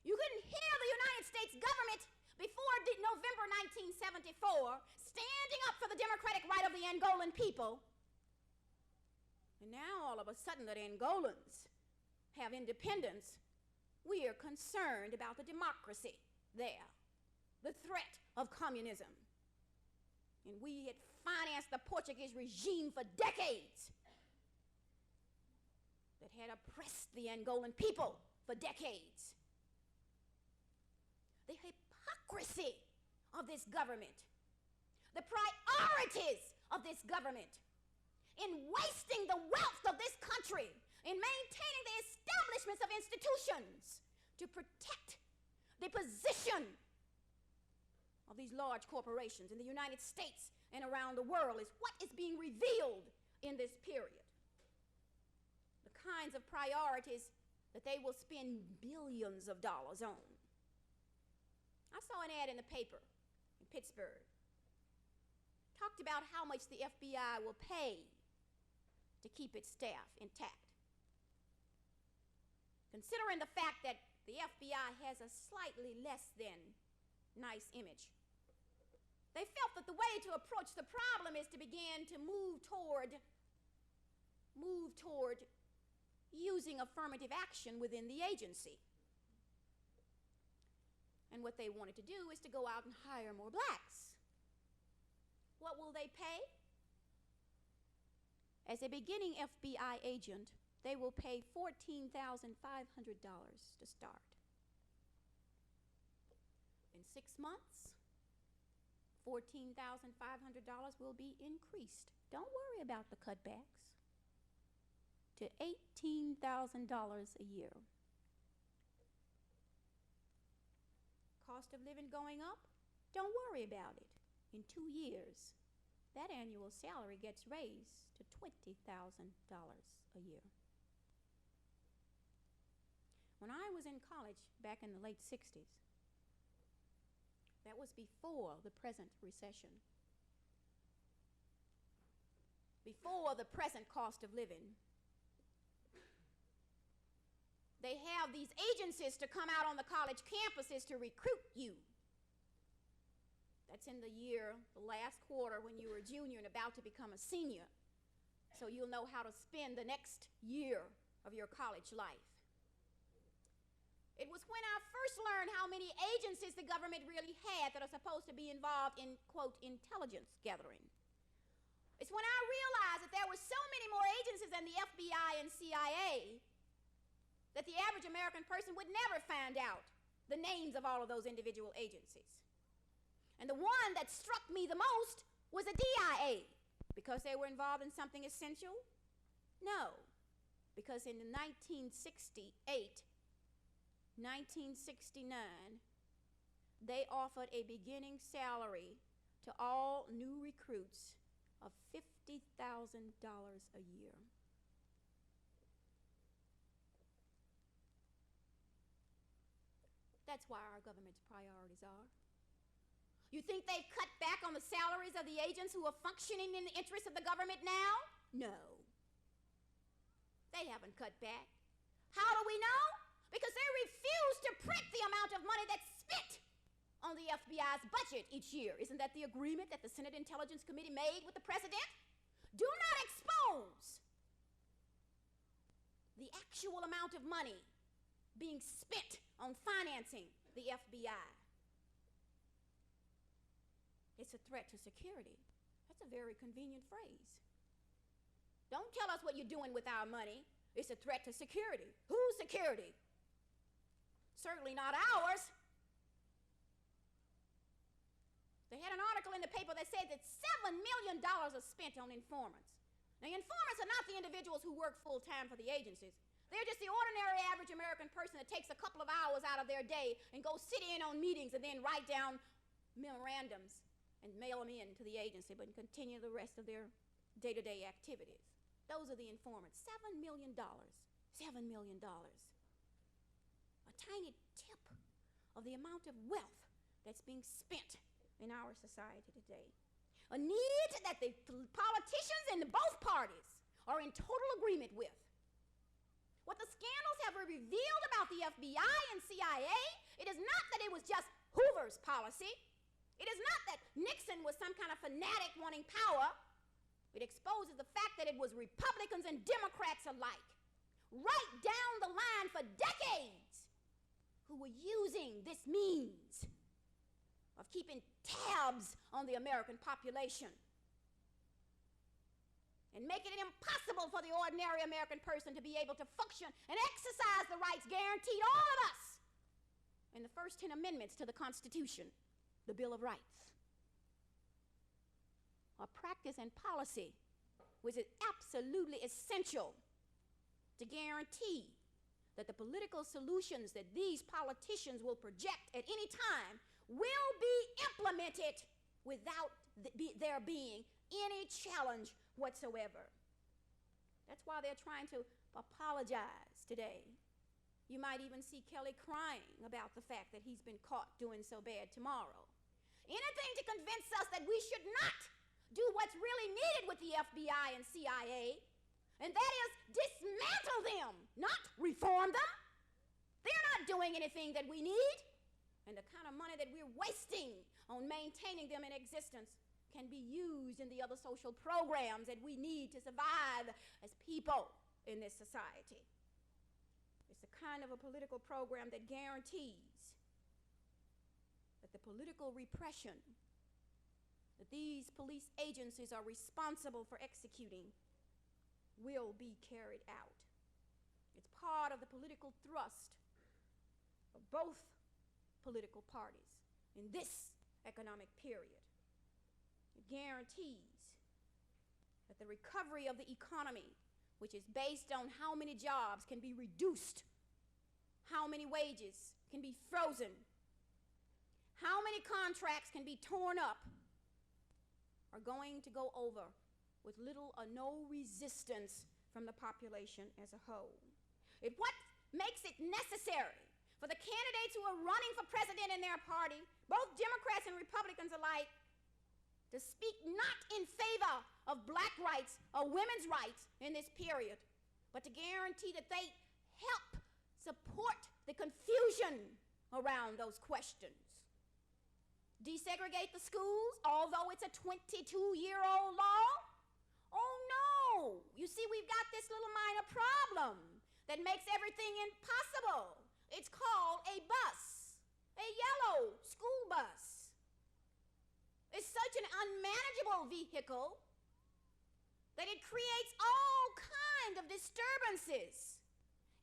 You couldn't hear the United States government before November 1974 standing up for the democratic right of the Angolan people. And now all of a sudden that Angolans have independence, we are concerned about the democracy there, the threat of communism. And we had financed the Portuguese regime for decades that had oppressed the Angolan people for decades. The hypocrisy of this government, the priorities of this government in wasting the wealth of this country, in maintaining the establishments of institutions to protect the position of these large corporations in the United States and around the world is what is being revealed in this period. The kinds of priorities that they will spend billions of dollars on. I saw an ad in the paper in Pittsburgh. Talked about how much the FBI will pay to keep its staff intact. Considering the fact that the FBI has a slightly less than nice image, they felt that the way to approach the problem is to begin to move toward using affirmative action within the agency. And what they wanted to do is to go out and hire more blacks. What will they pay? As a beginning FBI agent, they will pay $14,500 to start. In 6 months, $14,500 will be increased. Don't worry about the cutbacks. To $18,000 a year. Cost of living going up? Don't worry about it. In 2 years, that annual salary gets raised to $20,000 a year. When I was in college back in the late 60s, that was before the present recession, before the present cost of living. They have these agencies to come out on the college campuses to recruit you. That's in the last quarter when you were a junior and about to become a senior. So you'll know how to spend the next year of your college life. It was when I first learned how many agencies the government really had that are supposed to be involved in, quote, intelligence gathering. It's when I realized that there were so many more agencies than the FBI and CIA that the average American person would never find out the names of all of those individual agencies. And the one that struck me the most was the DIA. Because they were involved in something essential? No. Because in 1968, 1969, they offered a beginning salary to all new recruits of $50,000 a year. That's why our government's priorities are. You think they've cut back on the salaries of the agents who are functioning in the interest of the government now? No. They haven't cut back. How do we know? Because they refuse to print the amount of money that's spent on the FBI's budget each year. Isn't that the agreement that the Senate Intelligence Committee made with the president? Do not expose the actual amount of money being spent on financing the FBI. It's a threat to security. That's a very convenient phrase. Don't tell us what you're doing with our money. It's a threat to security. Whose security? Certainly not ours. They had an article in the paper that said that $7 million are spent on informants. Now, informants are not the individuals who work full-time for the agencies. They're just the ordinary average American person that takes a couple of hours out of their day and goes sit in on meetings and then write down memorandums and mail them in to the agency, but continue the rest of their day-to-day activities. Those are the informants. $7 million. $7 million. A tiny tip of the amount of wealth that's being spent in our society today. A need that the politicians in both parties are in total agreement with. What the scandals have revealed about the FBI and CIA, it is not that it was just Hoover's policy. It is not that Nixon was some kind of fanatic wanting power. It exposes the fact that it was Republicans and Democrats alike, right down the line for decades, who were using this means of keeping tabs on the American population and making it impossible for the ordinary American person to be able to function and exercise the rights guaranteed all of us in the first 10 amendments to the Constitution, the Bill of Rights. A practice and policy which is absolutely essential to guarantee that the political solutions that these politicians will project at any time will be implemented without there being any challenge whatsoever. That's why they're trying to apologize today You might even see Kelly crying about the fact that he's been caught doing so bad tomorrow. Anything to convince us that we should not do what's really needed with the FBI and CIA, and that is dismantle them, not reform them. They're not doing anything that we need, and the kind of money that we're wasting on maintaining them in existence can be used in the other social programs that we need to survive as people in this society. It's the kind of a political program that guarantees that the political repression that these police agencies are responsible for executing will be carried out. It's part of the political thrust of both political parties in this economic period. It guarantees that the recovery of the economy, which is based on how many jobs can be reduced, how many wages can be frozen, how many contracts can be torn up, are going to go over with little or no resistance from the population as a whole. What makes it necessary for the candidates who are running for president in their party, both Democrats and Republicans alike, to speak not in favor of black rights or women's rights in this period, but to guarantee that they help support the confusion around those questions. Desegregate the schools, although it's a 22-year-old law? Oh no! You see, we've got this little minor problem that makes everything impossible. It's called a bus, a yellow school bus. It's such an unmanageable vehicle that it creates all kinds of disturbances.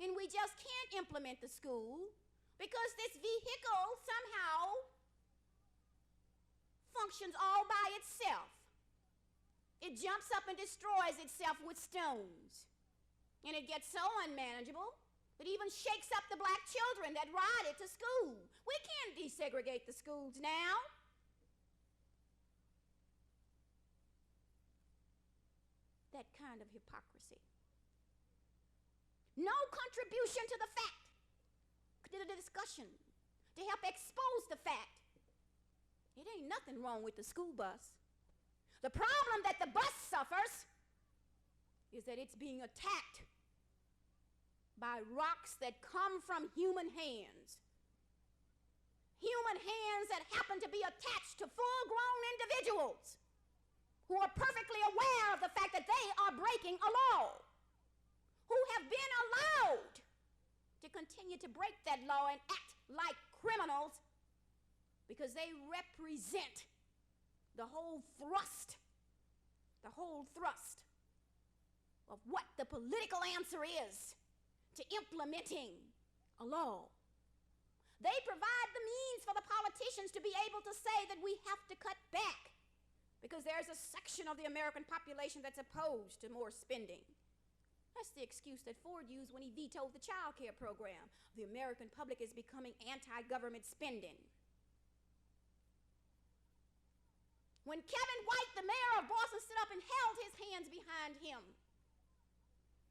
And we just can't implement the school because this vehicle somehow functions all by itself. It jumps up and destroys itself with stones. And it gets so unmanageable, it even shakes up the black children that ride it to school. We can't desegregate the schools now. That kind of hypocrisy. No contribution to the fact, to the discussion, to help expose the fact. It ain't nothing wrong with the school bus. The problem that the bus suffers is that it's being attacked by rocks that come from human hands. Human hands that happen to be attached to full-grown individuals who are perfectly aware of the fact that they are breaking a law, who have been allowed to continue to break that law and act like criminals because they represent the whole thrust of what the political answer is to implementing a law. They provide the means for the politicians to be able to say that we have to cut back because there's a section of the American population that's opposed to more spending. That's the excuse that Ford used when he vetoed the child care program. The American public is becoming anti-government spending. When Kevin White, the mayor of Boston, stood up and held his hands behind him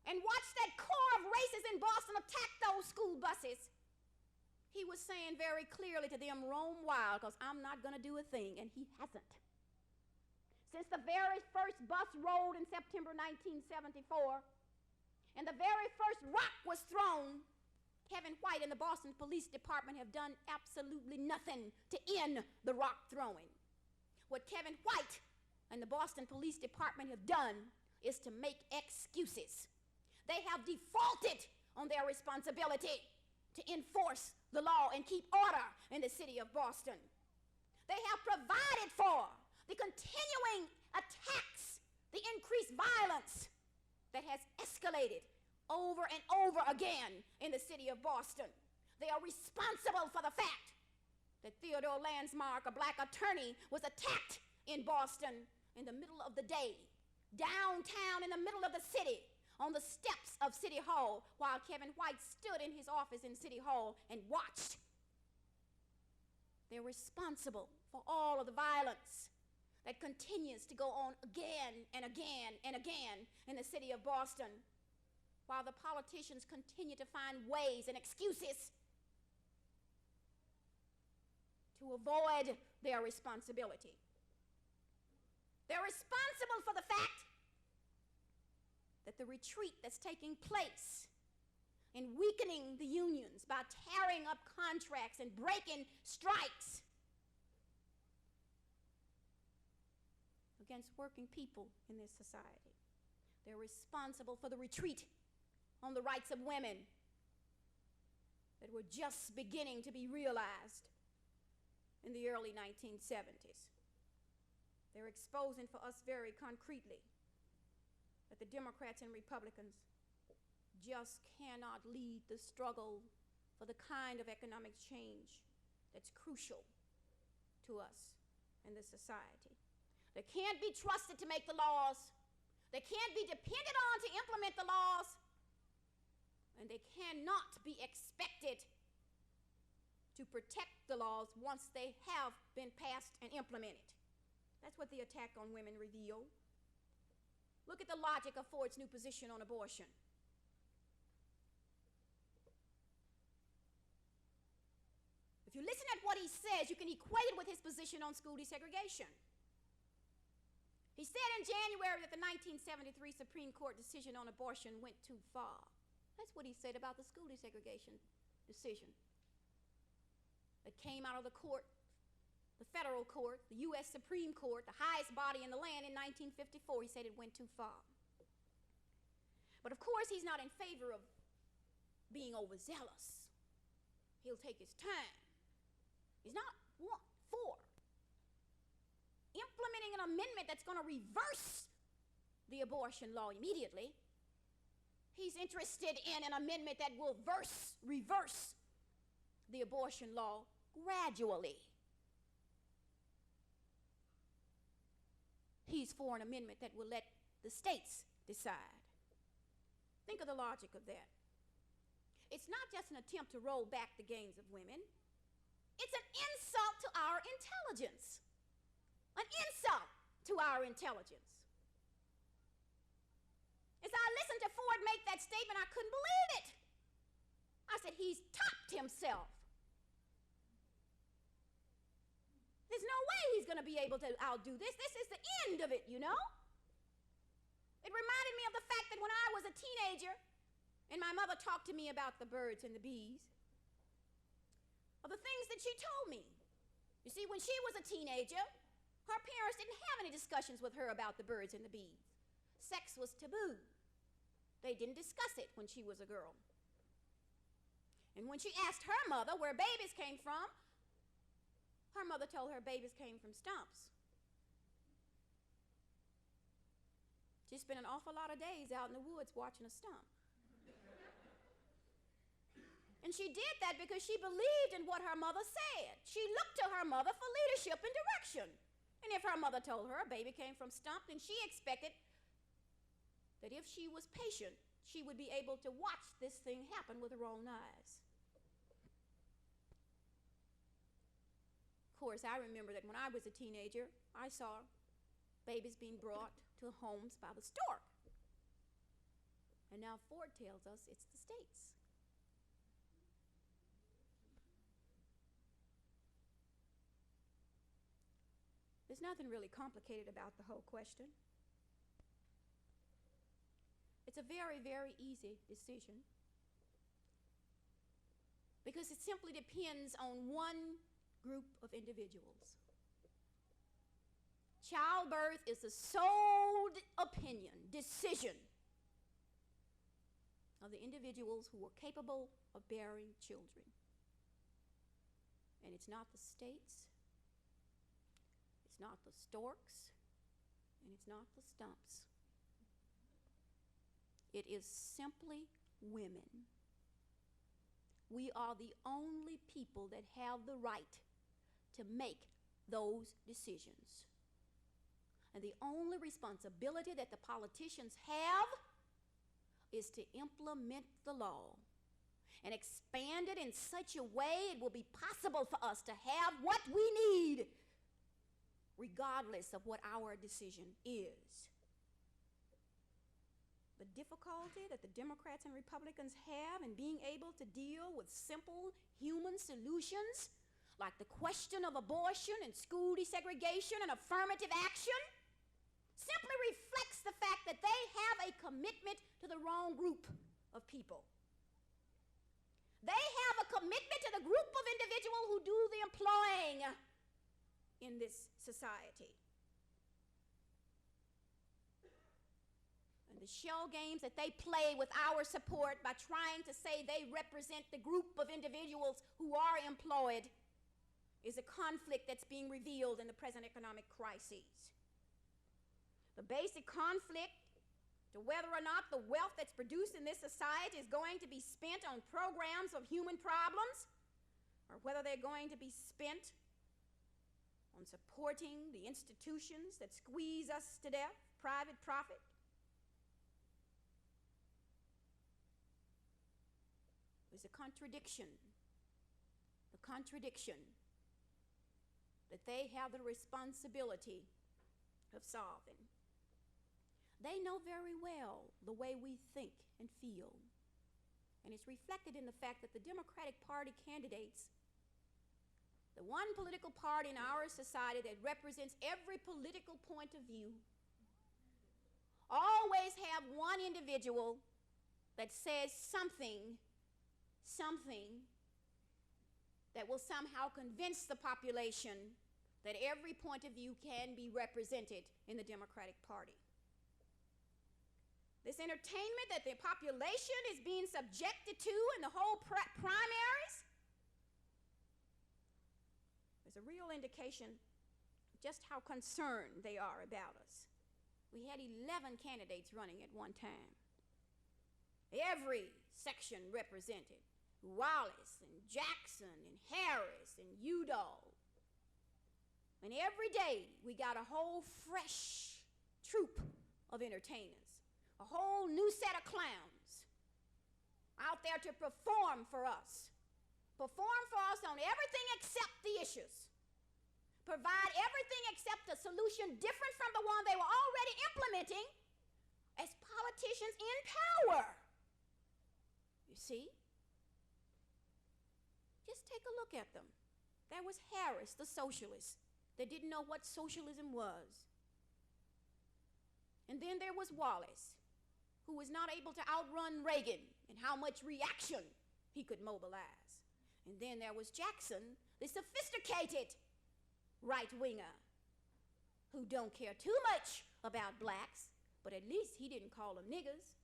and watched that core of racists in Boston attack those school buses, he was saying very clearly to them, roam wild, because I'm not going to do a thing, and he hasn't. Since the very first bus rolled in September 1974, and the very first rock was thrown, Kevin White and the Boston Police Department have done absolutely nothing to end the rock throwing. What Kevin White and the Boston Police Department have done is to make excuses. They have defaulted on their responsibility to enforce the law and keep order in the city of Boston. They have provided for the continuing attacks, the increased violence that has escalated over and over again in the city of Boston. They are responsible for the fact that Theodore Landsmark, a black attorney, was attacked in Boston in the middle of the day, downtown in the middle of the city, on the steps of City Hall, while Kevin White stood in his office in City Hall and watched. They're responsible for all of the violence that continues to go on again and again and again in the city of Boston, while the politicians continue to find ways and excuses to avoid their responsibility. They're responsible for the fact that the retreat that's taking place in weakening the unions by tearing up contracts and breaking strikes against working people in this society. They're responsible for the retreat on the rights of women that were just beginning to be realized in the early 1970s. They're exposing for us very concretely that the Democrats and Republicans just cannot lead the struggle for the kind of economic change that's crucial to us in this society. They can't be trusted to make the laws. They can't be depended on to implement the laws. And they cannot be expected to protect the laws once they have been passed and implemented. That's what the attack on women revealed. Look at the logic of Ford's new position on abortion. If you listen at what he says, you can equate it with his position on school desegregation. He said in January that the 1973 Supreme Court decision on abortion went too far. That's what he said about the school desegregation decision that came out of the court, the federal court, the U.S. Supreme Court, the highest body in the land in 1954. He said it went too far. But of course, he's not in favor of being overzealous. He'll take his time. He's not for implementing an amendment that's going to reverse the abortion law immediately. He's interested in an amendment that will reverse the abortion law gradually. He's for an amendment that will let the states decide. Think of the logic of that. It's not just an attempt to roll back the gains of women. It's an insult to our intelligence. An insult to our intelligence. As I listened to Ford make that statement, I couldn't believe it. I said, he's topped himself. There's no way he's going to be able to outdo this. This is the end of it, you know? It reminded me of the fact that when I was a teenager and my mother talked to me about the birds and the bees, of the things that she told me. You see, when she was a teenager, her parents didn't have any discussions with her about the birds and the bees. Sex was taboo. They didn't discuss it when she was a girl. And when she asked her mother where babies came from, her mother told her babies came from stumps. She spent an awful lot of days out in the woods watching a stump. And she did that because she believed in what her mother said. She looked to her mother for leadership and direction. And if her mother told her a baby came from stump, then she expected that if she was patient, she would be able to watch this thing happen with her own eyes. Of course, I remember that when I was a teenager, I saw babies being brought to homes by the stork. And now Ford tells us it's the states. There's nothing really complicated about the whole question. It's a very, very easy decision because it simply depends on one group of individuals. Childbirth is the sole decision of the individuals who are capable of bearing children. And it's not the states, it's not the storks, and it's not the stumps. It is simply women. We are the only people that have the right to make those decisions. And the only responsibility that the politicians have is to implement the law and expand it in such a way it will be possible for us to have what we need, regardless of what our decision is. the difficulty that the Democrats and Republicans have in being able to deal with simple human solutions, like the question of abortion and school desegregation and affirmative action, simply reflects the fact that they have a commitment to the wrong group of people. They have a commitment to the group of individuals who do the employing in this society. And the shell games that they play with our support by trying to say they represent the group of individuals who are employed is a conflict that's being revealed in the present economic crises. The basic conflict to whether or not the wealth that's produced in this society is going to be spent on programs of human problems, or whether they're going to be spent on supporting the institutions that squeeze us to death, private profit. There's a contradiction that they have the responsibility of solving. They know very well the way we think and feel. And it's reflected in the fact that the Democratic Party candidates, the one political party in our society that represents every political point of view, always have one individual that says something that will somehow convince the population that every point of view can be represented in the Democratic Party. This entertainment that the population is being subjected to in the whole primaries is a real indication of just how concerned they are about us. We had 11 candidates running at one time. Every section represented. Wallace and Jackson and Harris and Udall. And every day we got a whole fresh troupe of entertainers. A whole new set of clowns out there to perform for us on everything except the issues, provide everything except a solution different from the one they were already implementing as politicians in power. You see? Just take a look at them. There was Harris, the socialist, that didn't know what socialism was. And then there was Wallace, who was not able to outrun Reagan and how much reaction he could mobilize. And then there was Jackson, the sophisticated right-winger, who don't care too much about blacks, but at least he didn't call them niggers.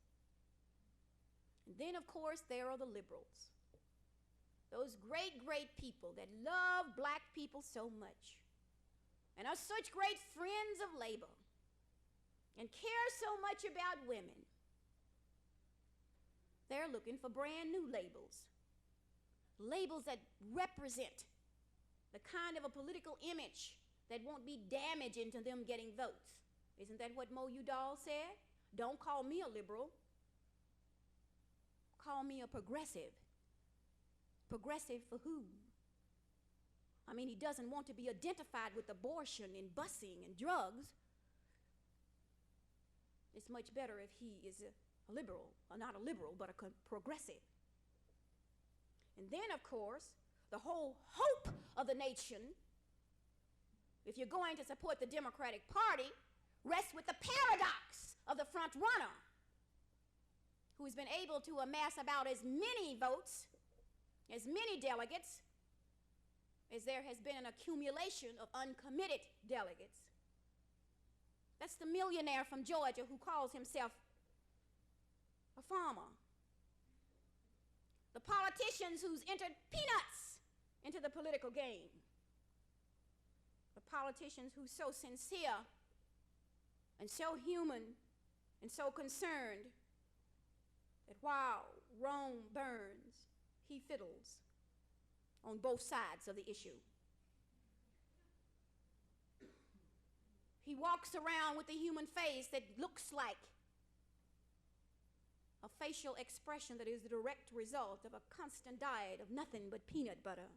And then, of course, there are the liberals. Those great, great people that love black people so much and are such great friends of labor and care so much about women. They're looking for brand new labels that represent the kind of a political image that won't be damaging to them getting votes. Isn't that what Mo Udall said? Don't call me a liberal. Call me a progressive. Progressive for who? I mean, he doesn't want to be identified with abortion and busing and drugs. It's much better if he is a liberal, or not a liberal, but a progressive. And then, of course, the whole hope of the nation, if you're going to support the Democratic Party, rests with the paradox of the front runner, who's been able to amass about as many votes, as many delegates, as there has been an accumulation of uncommitted delegates. That's the millionaire from Georgia who calls himself a farmer. The politicians who's entered peanuts into the political game. The politicians who's so sincere and so human and so concerned that while Rome burns, he fiddles on both sides of the issue. He walks around with a human face that looks like a facial expression that is the direct result of a constant diet of nothing but peanut butter.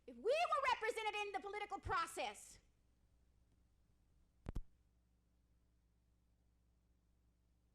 If we were represented in the political process.